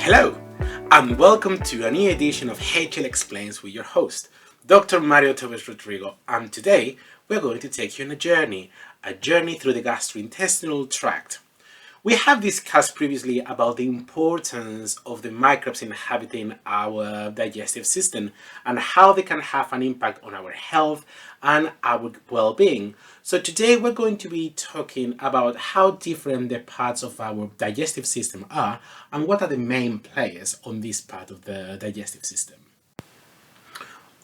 Hello, and welcome to a new edition of H.E.L Explains with your host, Dr. Mario Torres Rodrigo, and today we're going to take you on a journey through the gastrointestinal tract. We have discussed previously about the importance of the microbes inhabiting our digestive system and how they can have an impact on our health and our well-being. So today we're going to be talking about how different the parts of our digestive system are and what are the main players on this part of the digestive system.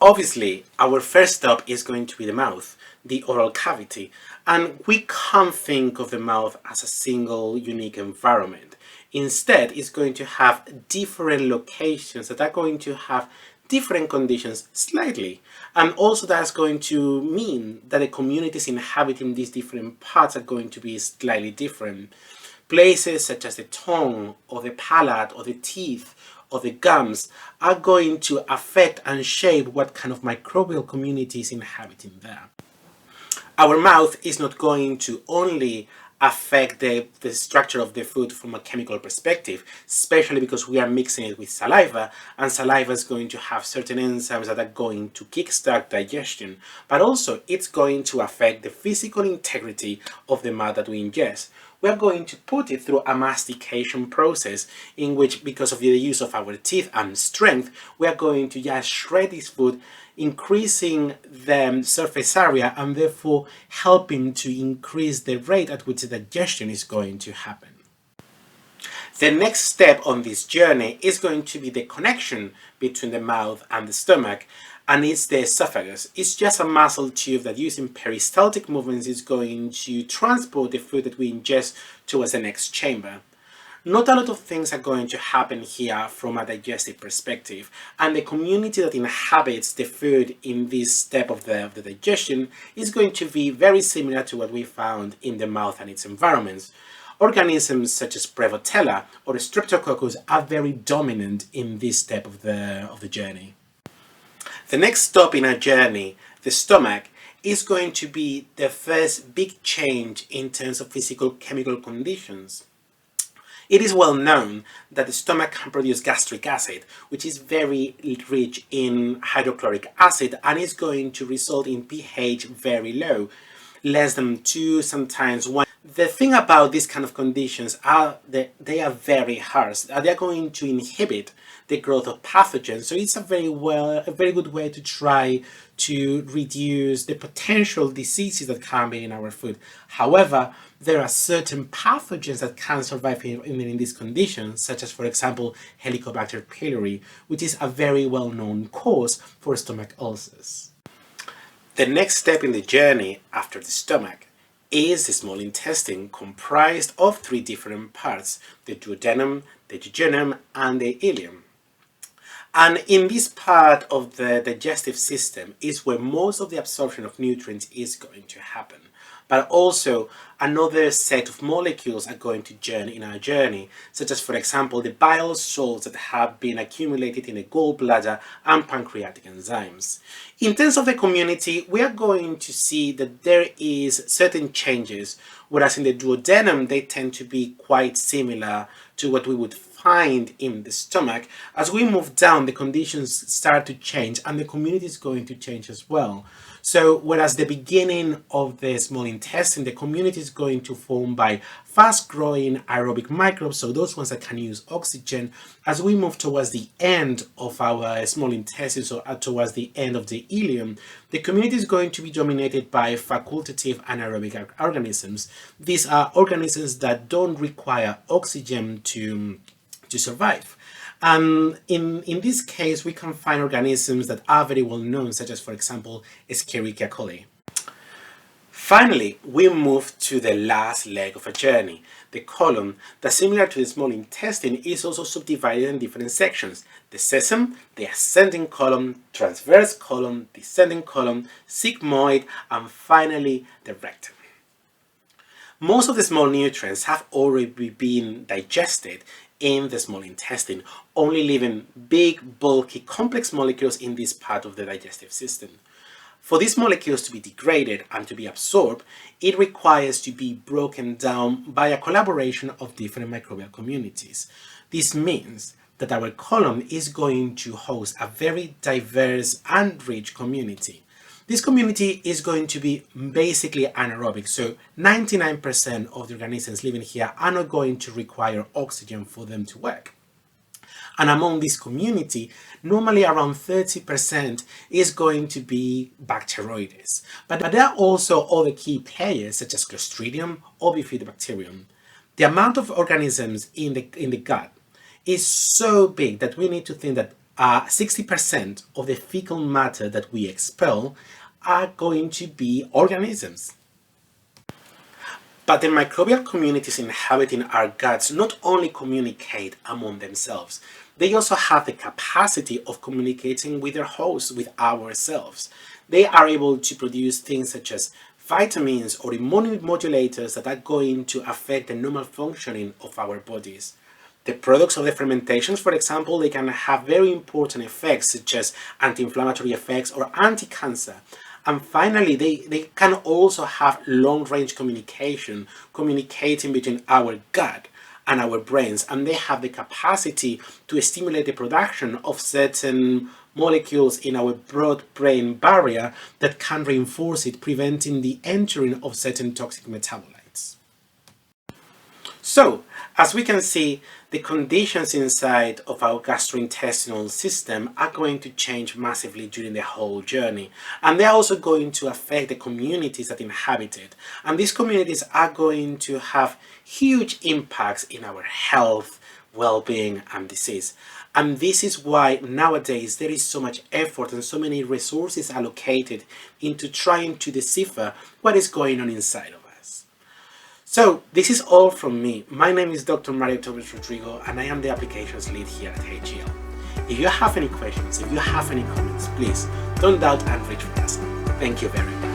Obviously, our first stop is going to be the mouth, the oral cavity, and we can't think of the mouth as a single unique environment. Instead, it's going to have different locations that are going to have different conditions slightly, and also that's going to mean that the communities inhabiting these different parts are going to be slightly different. Places such as the tongue or the palate or the teeth or the gums are going to affect and shape what kind of microbial community is inhabiting there. Our mouth is not going to only affect the structure of the food from a chemical perspective, especially because we are mixing it with saliva, and saliva is going to have certain enzymes that are going to kickstart digestion, but also it's going to affect the physical integrity of the mouth that we ingest. We're going to put it through a mastication process in which, because of the use of our teeth and strength, we are going to just shred this food, increasing the surface area and therefore helping to increase the rate at which the digestion is going to happen. The next step on this journey is going to be the connection between the mouth and the stomach, and it's the esophagus. It's just a muscle tube that, using peristaltic movements, is going to transport the food that we ingest towards the next chamber. Not a lot of things are going to happen here from a digestive perspective, and the community that inhabits the food in this step of the digestion is going to be very similar to what we found in the mouth and its environments. Organisms such as Prevotella or Streptococcus are very dominant in this step of the journey. The next stop in our journey, the stomach, is going to be the first big change in terms of physical chemical conditions. It is well known that the stomach can produce gastric acid, which is very rich in hydrochloric acid and is going to result in pH very low, less than 2, sometimes 1. The thing about these kind of conditions are that they are very harsh. They are going to inhibit the growth of pathogens. So it's a very good way to try to reduce the potential diseases that can be in our food. However, there are certain pathogens that can survive in these conditions, such as, for example, Helicobacter pylori, which is a very well-known cause for stomach ulcers. The next step in the journey after the stomach is the small intestine, comprised of 3 different parts: the duodenum, the jejunum, and the ileum. And in this part of the digestive system is where most of the absorption of nutrients is going to happen. But also another set of molecules are going to journey in our journey, such as, for example, the bile salts that have been accumulated in the gallbladder and pancreatic enzymes. In terms of the community, we are going to see that there is certain changes, whereas in the duodenum they tend to be quite similar to what we would find in the stomach. As we move down, the conditions start to change and the community is going to change as well. So whereas the beginning of the small intestine, the community is going to form by fast-growing aerobic microbes, so those ones that can use oxygen. As we move towards the end of our small intestine, so towards the end of the ileum, the community is going to be dominated by facultative anaerobic organisms. These are organisms that don't require oxygen to survive. In this case, we can find organisms that are very well known, such as, for example, Escherichia coli. Finally, we move to the last leg of a journey, the colon, that, similar to the small intestine, is also subdivided in different sections: the cecum, the ascending colon, transverse colon, descending colon, sigmoid, and finally the rectum. Most of the small nutrients have already been digested in the small intestine, only leaving big, bulky, complex molecules in this part of the digestive system. For these molecules to be degraded and to be absorbed, it requires to be broken down by a collaboration of different microbial communities. This means that our colon is going to host a very diverse and rich community. This community is going to be basically anaerobic, so 99% of the organisms living here are not going to require oxygen for them to work. And among this community, normally around 30% is going to be bacteroides. But there are also other key players such as Clostridium or Bifidobacterium. The amount of organisms in the gut is so big that we need to think that 60% of the fecal matter that we expel are going to be organisms. But the microbial communities inhabiting our guts not only communicate among themselves, they also have the capacity of communicating with their hosts, with ourselves. They are able to produce things such as vitamins or immunomodulators that are going to affect the normal functioning of our bodies. The products of the fermentations, for example, they can have very important effects such as anti-inflammatory effects or anti-cancer. And finally, they can also have long-range communicating between our gut and our brains, and they have the capacity to stimulate the production of certain molecules in our blood-brain barrier that can reinforce it, preventing the entering of certain toxic metabolites. So, as we can see, the conditions inside of our gastrointestinal system are going to change massively during the whole journey, and they're also going to affect the communities that inhabit it, and these communities are going to have huge impacts in our health, well-being and disease. And this is why nowadays there is so much effort and so many resources allocated into trying to decipher what is going on inside of us. So this is all from me. My name is Dr. Mario Torres Rodrigo, and I am the applications lead here at H.E.L. If you have any questions, if you have any comments, please don't doubt and reach for us. Thank you very much.